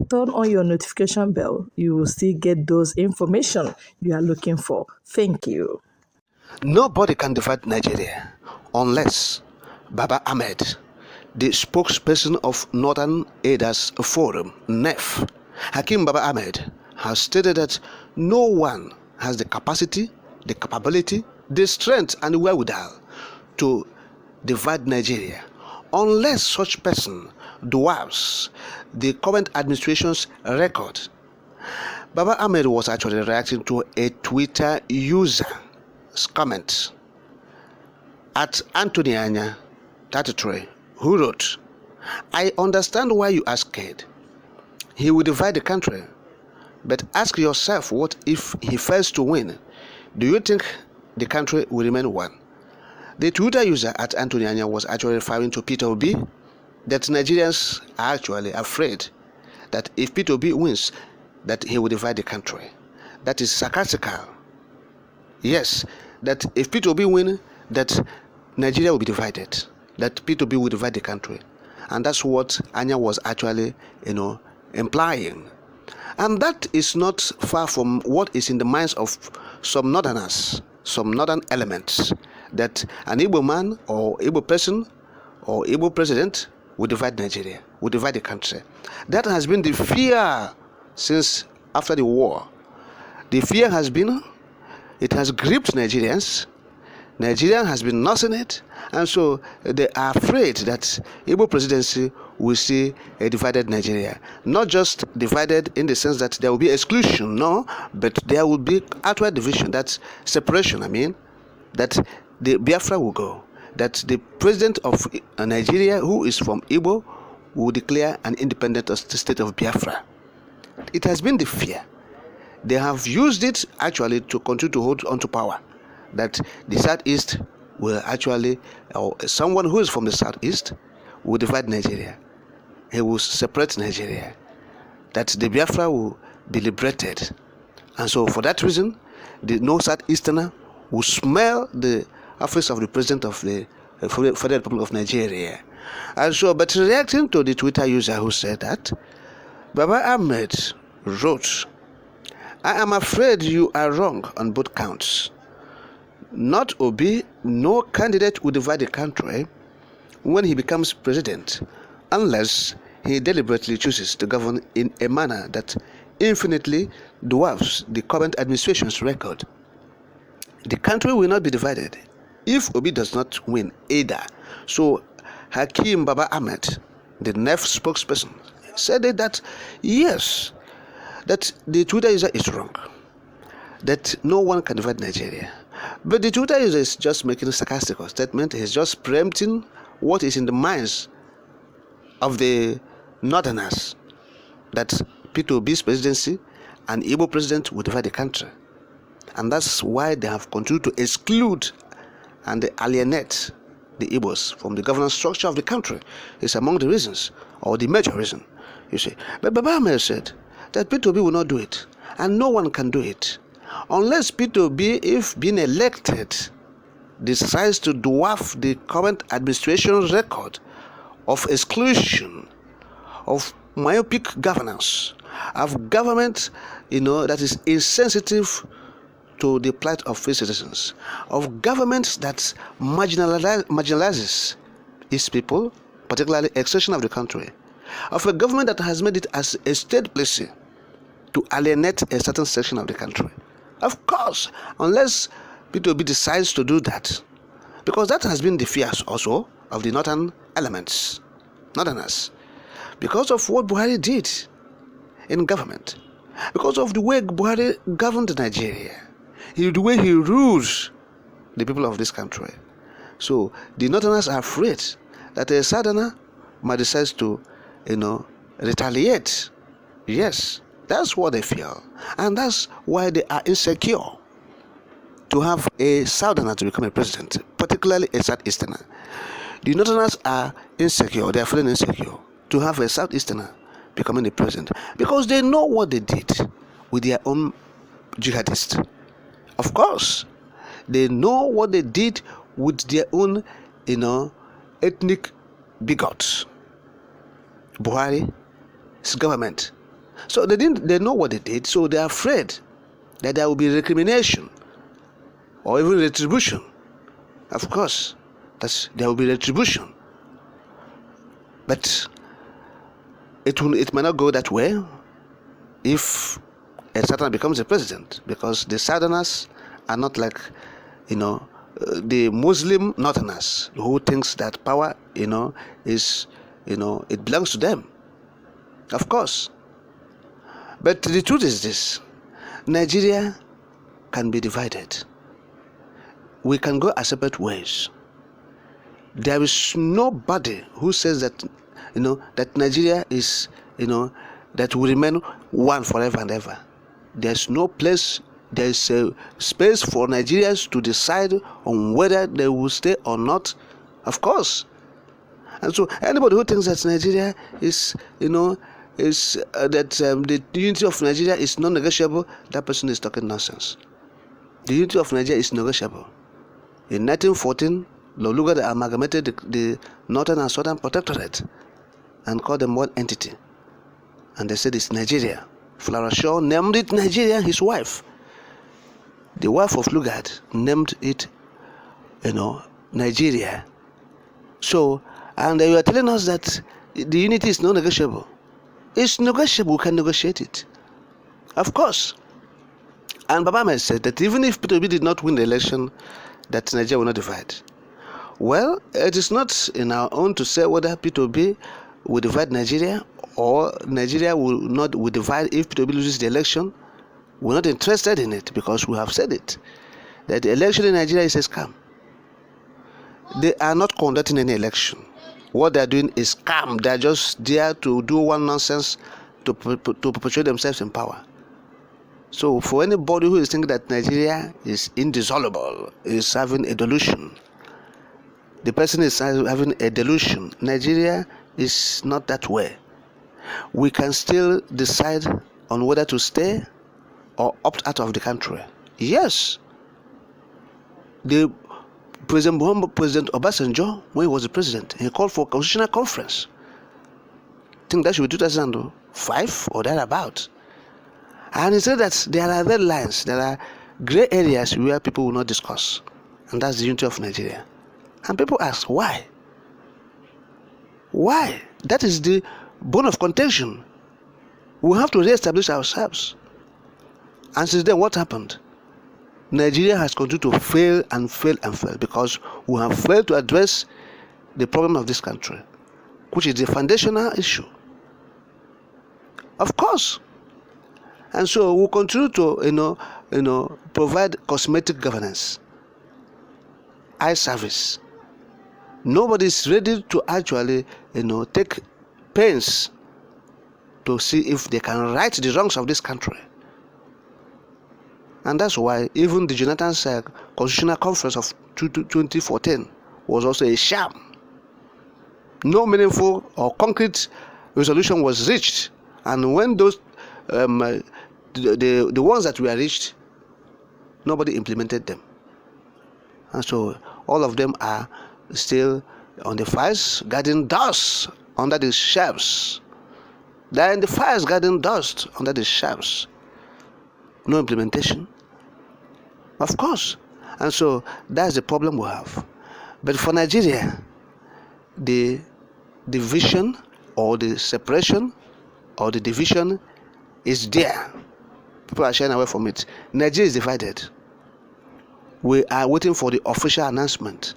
turn on your notification bell. You will still get those information you are looking for. Thank you. Nobody can divide Nigeria unless Baba Ahmed, the spokesperson of Northern Aiders Forum, NEF, Hakim Baba Ahmed, has stated that no one has the capacity, the capability, the strength, and the wherewithal to divide Nigeria unless such person dwarfs the current administration's record. Baba Ahmed was actually reacting to a Twitter user's comment at Anthony Anya 33, who wrote, "I understand why you are scared. He will divide the country. But ask yourself, what if he fails to win? Do you think the country will remain one?" The Twitter user at Anthony Anya was actually referring to Peter Obi, that Nigerians are actually afraid that if Peter Obi wins, that he will divide the country. That is sarcastical. Yes, that if Peter Obi wins, that Nigeria will be divided, that Peter Obi will divide the country. And that's what Anya was actually, implying. And that is not far from what is in the minds of some northerners, some northern elements, that an Igbo man or Igbo person or Igbo president will divide Nigeria, will divide the country. That has been the fear since after the war. The fear has been, it has gripped Nigerians. Nigeria has been nursing it, and so they are afraid that Igbo presidency will see a divided Nigeria. Not just divided in the sense that there will be exclusion, no, but there will be outward division, that's separation, that the Biafra will go, that the president of Nigeria, who is from Igbo, will declare an independent state of Biafra. It has been the fear. They have used it actually to continue to hold on to power, that the Southeast will actually, or someone who is from the Southeast will divide Nigeria. He will separate Nigeria, that the Biafra will be liberated. And so for that reason, no Southeasterner will smell the office of the president of the Federal Republic of Nigeria. And so, but reacting to the Twitter user who said that, Baba Ahmed wrote, "I am afraid you are wrong on both counts. Not Obi, no candidate will divide the country when he becomes president, unless he deliberately chooses to govern in a manner that infinitely dwarfs the current administration's record. The country will not be divided if Obi does not win either." So Hakim Baba Ahmed, the NEF spokesperson, said that yes, that the Twitter user is wrong, that no one can divide Nigeria. But the Twitter user is just making a sarcastic statement. He's just preempting what is in the minds of the northerners, that Peter Obi's presidency and Igbo president will divide the country. And that's why they have continued to exclude and alienate the Igbos from the governance structure of the country. It's among the reasons, or the major reason, you see. But Baba Ahmed said that Peter Obi will not do it, and no one can do it, unless Peter Obi, if being elected, decides to dwarf the current administration's record of exclusion, of myopic governance, of government, that is insensitive to the plight of free citizens, of government that marginalizes its people, particularly extension of the country, of a government that has made it as a state policy to alienate a certain section of the country. Of course, unless Peter Obi decides to do that, because that has been the fears also of the northern elements, northerners, because of what Buhari did in government, because of the way Buhari governed Nigeria, the way he rules the people of this country. So the northerners are afraid that a southerner might decide to, retaliate. Yes, that's what they feel, and that's why they are insecure to have a southerner to become a president, particularly a southeasterner. The northerners are insecure, they are feeling insecure to have a southeasterner becoming the president, because they know what they did with their own jihadists. Of course, they know what they did with their own, ethnic bigots. Buhari's government So they know what they did, so they're afraid that there will be recrimination or even retribution. Of course, there will be retribution. But it may not go that way if a Southern becomes the president, because the Southerners are not like, the Muslim Northerners who thinks that power, is, it belongs to them. Of course. But the truth is this: Nigeria can be divided. We can go our separate ways. There is nobody who says that, that Nigeria is, that will remain one forever and ever. There's no place, there's a space for Nigerians to decide on whether they will stay or not, of course. And so anybody who thinks that Nigeria is, the unity of Nigeria is non-negotiable, that person is talking nonsense. The unity of Nigeria is negotiable. In 1914, Lugard amalgamated the Northern and Southern Protectorate and called them one entity. And they said it's Nigeria. Flower Shaw named it Nigeria, his wife. The wife of Lugard named it, Nigeria. So, and they were telling us that the unity is non-negotiable. It's negotiable, we can negotiate it. Of course. And Baba Ahmed said that even if Peter Obi did not win the election, that Nigeria will not divide. Well, it is not in our own to say whether Peter Obi will divide Nigeria or Nigeria will divide if Peter Obi loses the election. We're not interested in it, because we have said it, that the election in Nigeria is a scam. They are not conducting any election. What they are doing is scam. They are just there to do one nonsense to perpetuate themselves in power. So for anybody who is thinking that Nigeria is indissoluble, is having a delusion. The person is having a delusion. Nigeria is not that way. We can still decide on whether to stay or opt out of the country. Yes. The President Obasanjo, when he was the president, he called for a constitutional conference. I think that should be 2005 or thereabout. And he said that there are red lines, there are gray areas where people will not discuss. And that's the unity of Nigeria. And people ask, why? Why? That is the bone of contention. We have to re-establish ourselves. And since then, what happened? Nigeria has continued to fail and fail and fail, because we have failed to address the problem of this country, which is the foundational issue. Of course. And so we'll continue to, provide cosmetic governance, eye service. Nobody is ready to actually, take pains to see if they can right the wrongs of this country. And that's why even the Jonathan's Constitutional Conference of 2014 was also a sham. No meaningful or concrete resolution was reached. And when those, the ones that were reached, nobody implemented them. And so all of them are still on the files, gathering dust under the shelves. They're in the files gathering dust under the shelves. No implementation. Of course. And so that's the problem we have. But for Nigeria, the division or the separation or the division is there. People are shying away from it. Nigeria is divided. We are waiting for the official announcement